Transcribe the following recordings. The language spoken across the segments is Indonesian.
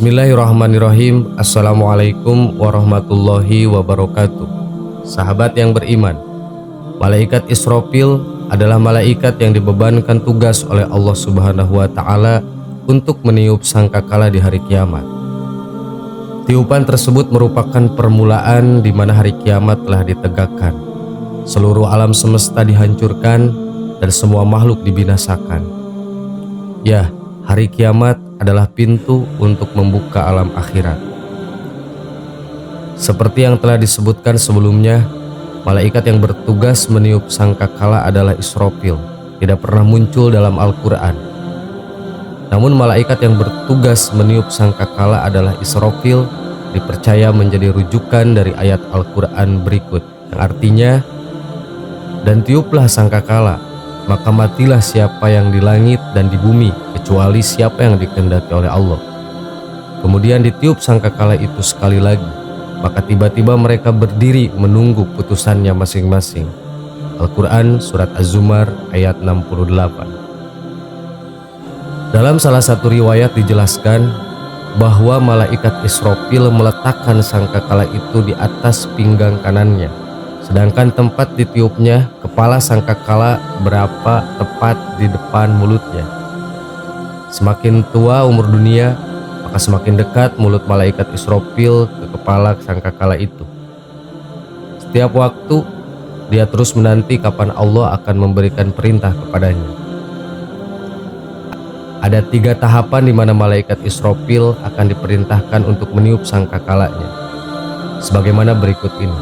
Bismillahirrahmanirrahim. Assalamualaikum warahmatullahi wabarakatuh. Sahabat yang beriman, malaikat Israfil adalah malaikat yang dibebankan tugas oleh Allah Subhanahu wa Ta'ala untuk meniup sangkakala di hari kiamat. Tiupan tersebut merupakan permulaan di mana hari kiamat telah ditegakkan. Seluruh alam semesta dihancurkan dan semua makhluk dibinasakan. Ya, hari kiamat adalah pintu untuk membuka alam akhirat. Seperti yang telah disebutkan sebelumnya, malaikat yang bertugas meniup sangkakala adalah Israfil, tidak pernah muncul dalam Al-Quran. Namun malaikat yang bertugas meniup sangkakala adalah Israfil dipercaya menjadi rujukan dari ayat Al-Quran berikut, yang artinya, "Dan tiuplah sangkakala, maka matilah siapa yang di langit dan di bumi, kecuali siapa yang dikehendaki oleh Allah." Kemudian ditiup sangkakala itu sekali lagi, maka tiba-tiba mereka berdiri menunggu putusannya masing-masing. Al-Quran Surat Az-Zumar ayat 68. Dalam salah satu riwayat dijelaskan bahwa malaikat Israfil meletakkan sangkakala itu di atas pinggang kanannya, sedangkan tempat ditiupnya kepala sangkakala berapa tepat di depan mulutnya. Semakin tua umur dunia, maka semakin dekat mulut malaikat Israfil ke kepala sangkakala itu. Setiap waktu dia terus menanti kapan Allah akan memberikan perintah kepadanya. Ada 3 tahapan di mana malaikat Israfil akan diperintahkan untuk meniup sangkakalanya, sebagaimana berikut ini.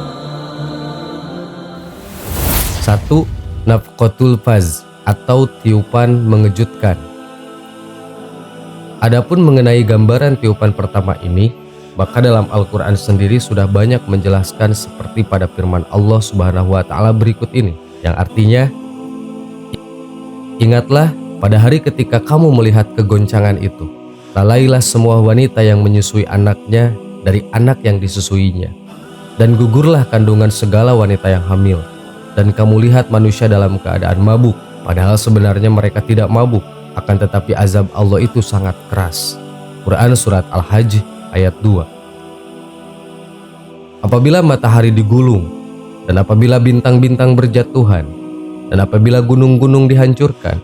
1. Nafqatul faz atau tiupan mengejutkan. Adapun mengenai gambaran tiupan pertama ini, maka dalam Al-Quran sendiri sudah banyak menjelaskan seperti pada firman Allah Subhanahu wa Ta'ala berikut ini, yang artinya, "Ingatlah pada hari ketika kamu melihat kegoncangan itu, lalailah semua wanita yang menyusui anaknya dari anak yang disusuinya, dan gugurlah kandungan segala wanita yang hamil. Dan kamu lihat manusia dalam keadaan mabuk, padahal sebenarnya mereka tidak mabuk, akan tetapi azab Allah itu sangat keras." Quran Surat Al-Hajj ayat 2. Apabila matahari digulung, dan apabila bintang-bintang berjatuhan, dan apabila gunung-gunung dihancurkan,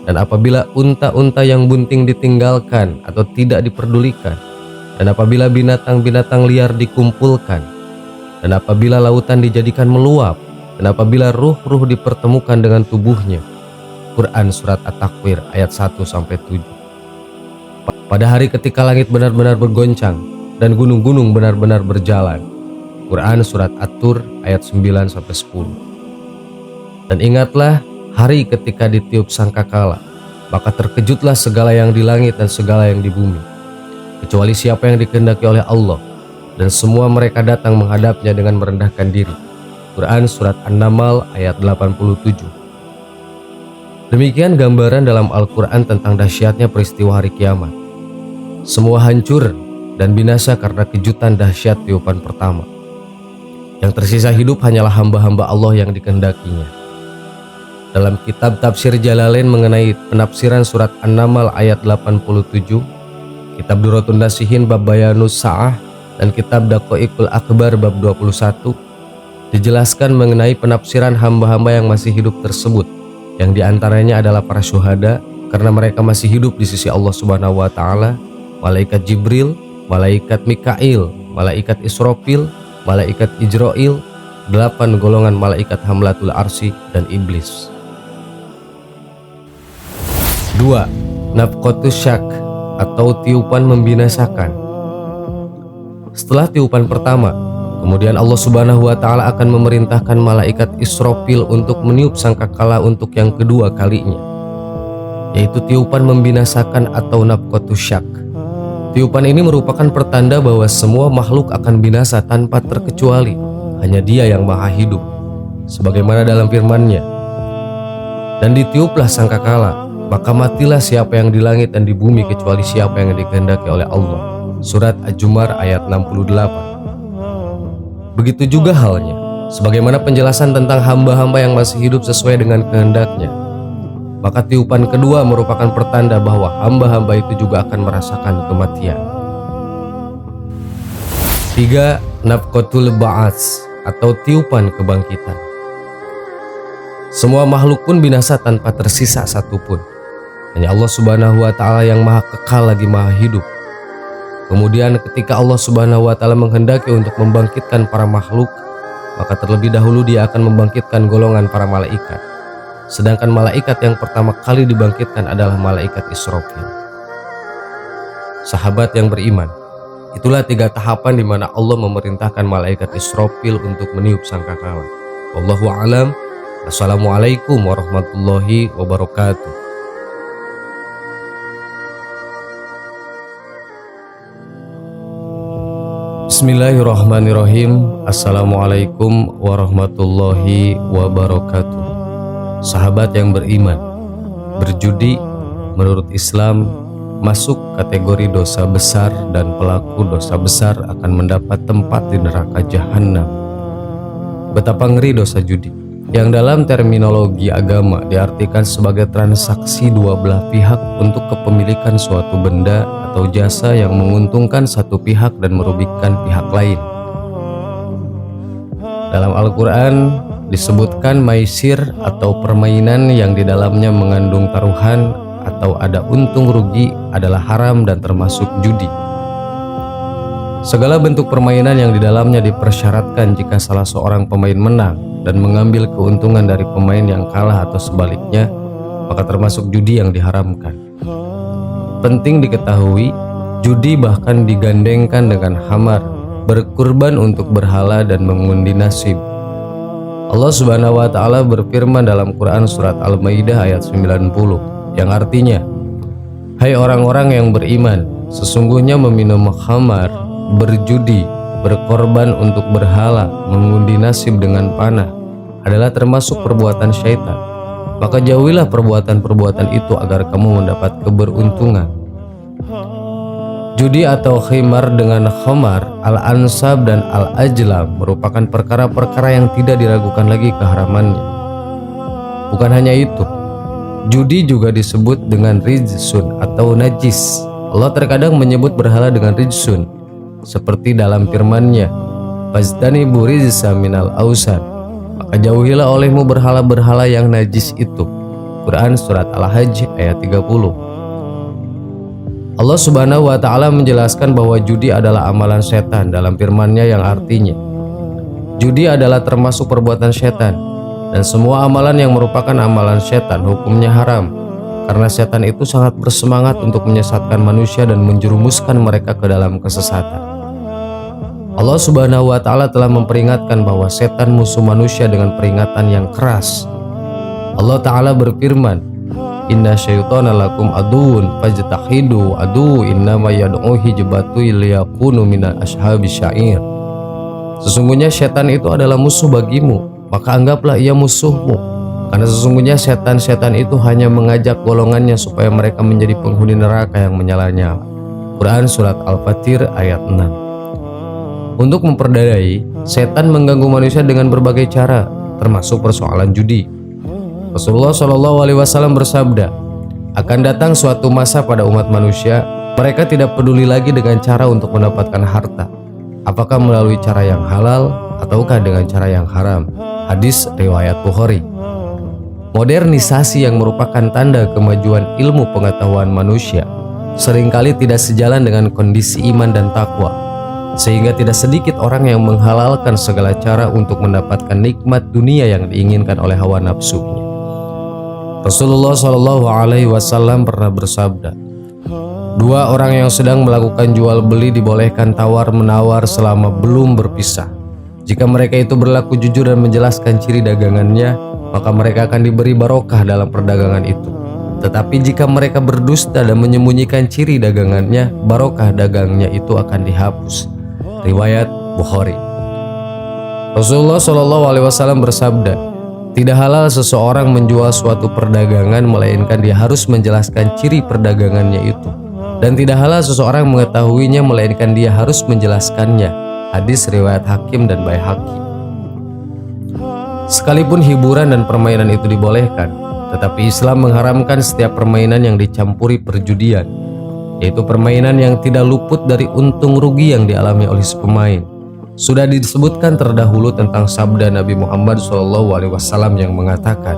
dan apabila unta-unta yang bunting ditinggalkan atau tidak diperdulikan, dan apabila binatang-binatang liar dikumpulkan, dan apabila lautan dijadikan meluap, dan apabila ruh-ruh dipertemukan dengan tubuhnya. Quran Surat At-Takwir ayat 1-7. Pada hari ketika langit benar-benar bergoncang dan gunung-gunung benar-benar berjalan. Quran Surat At-Tur ayat 9-10. Dan ingatlah hari ketika ditiup sangkakala, maka terkejutlah segala yang di langit dan segala yang di bumi, kecuali siapa yang dikehendaki oleh Allah, dan semua mereka datang menghadapnya dengan merendahkan diri. Quran Surat An-Naml ayat 87. Demikian gambaran dalam Al-Quran tentang dahsyatnya peristiwa hari kiamat. Semua hancur dan binasa karena kejutan dahsyat tiupan pertama. Yang tersisa hidup hanyalah hamba-hamba Allah yang dikehendakinya. Dalam kitab tafsir Jalalain mengenai penafsiran surat An-Naml ayat 87, kitab Durratun Nasihin bab Bayanus Sa'ah, dan kitab Daqaiqul Akbar bab 21, dijelaskan mengenai penafsiran hamba-hamba yang masih hidup tersebut, yang diantaranya adalah para syuhada, karena mereka masih hidup di sisi Allah Subhanahu wa Ta'ala, malaikat Jibril, malaikat Mikail, malaikat Israfil, malaikat Ijrail, 8 golongan malaikat Hamlatul Arsy, dan iblis. 2. Nafqatus syak atau tiupan membinasakan. Setelah tiupan pertama, kemudian Allah Subhanahu wa Ta'ala akan memerintahkan malaikat Israfil untuk meniup sangkakala untuk yang kedua kalinya, yaitu tiupan membinasakan atau nafqatus syak. Tiupan ini merupakan pertanda bahwa semua makhluk akan binasa tanpa terkecuali, hanya Dia yang maha hidup, sebagaimana dalam firman-Nya, "Dan ditiuplah sangkakala, maka matilah siapa yang di langit dan di bumi, kecuali siapa yang dikehendaki oleh Allah." Surat Az-Zumar ayat 68. Begitu juga halnya, sebagaimana penjelasan tentang hamba-hamba yang masih hidup sesuai dengan kehendaknya, maka tiupan kedua merupakan pertanda bahwa hamba-hamba itu juga akan merasakan kematian. 3. Nafqatul ba'ats atau tiupan kebangkitan. Semua makhluk pun binasa tanpa tersisa satupun. Hanya Allah Subhanahu wa Ta'ala yang maha kekal lagi maha hidup. Kemudian ketika Allah Subhanahu wa Ta'ala menghendaki untuk membangkitkan para makhluk, maka terlebih dahulu Dia akan membangkitkan golongan para malaikat. Sedangkan malaikat yang pertama kali dibangkitkan adalah malaikat Israfil. Sahabat yang beriman, itulah 3 tahapan di mana Allah memerintahkan malaikat Israfil untuk meniup sangkakala. Wallahu a'lam. Assalamualaikum warahmatullahi wabarakatuh. Bismillahirrahmanirrahim. Assalamualaikum warahmatullahi wabarakatuh. Sahabat yang beriman, berjudi menurut Islam masuk kategori dosa besar dan pelaku dosa besar akan mendapat tempat di neraka jahanam. Betapa ngeri dosa judi, yang dalam terminologi agama diartikan sebagai transaksi dua belah pihak untuk kepemilikan suatu benda atau jasa yang menguntungkan satu pihak dan merugikan pihak lain. Dalam Al-Quran disebutkan maisir atau permainan yang di dalamnya mengandung taruhan atau ada untung rugi adalah haram dan termasuk judi. Segala bentuk permainan yang di dalamnya dipersyaratkan jika salah seorang pemain menang dan mengambil keuntungan dari pemain yang kalah atau sebaliknya, maka termasuk judi yang diharamkan. Penting diketahui, judi bahkan digandengkan dengan khamar, berkurban untuk berhala dan mengundi nasib. Allah Subhanahu wa Ta'ala berfirman dalam Quran surat Al-Maidah ayat 90 yang artinya, hai orang-orang yang beriman, sesungguhnya meminum khamar, berjudi, berkorban untuk berhala, mengundi nasib dengan panah adalah termasuk perbuatan syaitan. Maka jauhilah perbuatan-perbuatan itu agar kamu mendapat keberuntungan. Judi atau khimar dengan khamar, al-ansab dan al-ajlam merupakan perkara-perkara yang tidak diragukan lagi keharamannya. Bukan hanya itu, judi juga disebut dengan rijsun atau najis. Allah terkadang menyebut berhala dengan rijsun, seperti dalam firman-Nya, "Fastanibu rijsa minal ausan." Maka jauhilah olehmu berhala-berhala yang najis itu. Quran surat Al-Hajj ayat 30. Allah Subhanahu wa Ta'ala menjelaskan bahwa judi adalah amalan setan dalam firman-Nya yang artinya, judi adalah termasuk perbuatan setan, dan semua amalan yang merupakan amalan setan hukumnya haram, karena setan itu sangat bersemangat untuk menyesatkan manusia dan menjerumuskan mereka ke dalam kesesatan. Allah Subhanahu wa Ta'ala telah memperingatkan bahwa setan musuh manusia dengan peringatan yang keras. Allah Ta'ala berfirman, inna syaitana lakum aduun fajtahidu adu innama yad'u hijbatu liyakunu minal ashabi syair. Sesungguhnya setan itu adalah musuh bagimu, maka anggaplah ia musuhmu, karena sesungguhnya setan-setan itu hanya mengajak golongannya supaya mereka menjadi penghuni neraka yang menyala-nyala. Quran surat Al-Fatir ayat 6. Untuk memperdayai, setan mengganggu manusia dengan berbagai cara, termasuk persoalan judi. Rasulullah SAW bersabda, akan datang suatu masa pada umat manusia, mereka tidak peduli lagi dengan cara untuk mendapatkan harta, apakah melalui cara yang halal ataukah dengan cara yang haram. Hadis riwayat Bukhari. Modernisasi yang merupakan tanda kemajuan ilmu pengetahuan manusia seringkali tidak sejalan dengan kondisi iman dan takwa, sehingga tidak sedikit orang yang menghalalkan segala cara untuk mendapatkan nikmat dunia yang diinginkan oleh hawa nafsunya. Rasulullah SAW pernah bersabda, dua orang yang sedang melakukan jual beli dibolehkan tawar menawar selama belum berpisah. Jika mereka itu berlaku jujur dan menjelaskan ciri dagangannya, maka mereka akan diberi barokah dalam perdagangan itu. Tetapi jika mereka berdusta dan menyembunyikan ciri dagangannya, barokah dagangnya itu akan dihapus. Riwayat Bukhari. Rasulullah SAW bersabda, tidak halal seseorang menjual suatu perdagangan melainkan dia harus menjelaskan ciri perdagangannya itu, dan tidak halal seseorang mengetahuinya melainkan dia harus menjelaskannya. Hadis riwayat Hakim dan Baihaqi. Sekalipun hiburan dan permainan itu dibolehkan, tetapi Islam mengharamkan setiap permainan yang dicampuri perjudian. yaitu permainan yang tidak luput dari untung rugi yang dialami oleh si pemain. Sudah disebutkan terdahulu tentang sabda Nabi Muhammad SAW yang mengatakan,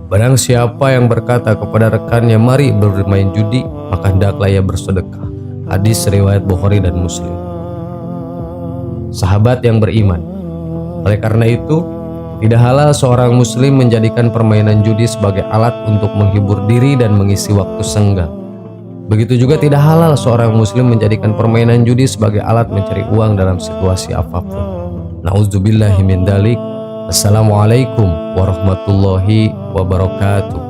barang siapa yang berkata kepada rekannya mari bermain judi, maka hendaklah ia bersedekah. Hadis riwayat Bukhari dan Muslim. Sahabat yang beriman, oleh karena itu tidak halal seorang muslim menjadikan permainan judi sebagai alat untuk menghibur diri dan mengisi waktu senggang. Begitu juga tidak halal seorang muslim menjadikan permainan judi sebagai alat mencari uang dalam situasi apapun. Nauzubillahi min dzalik. Assalamualaikum warahmatullahi wabarakatuh.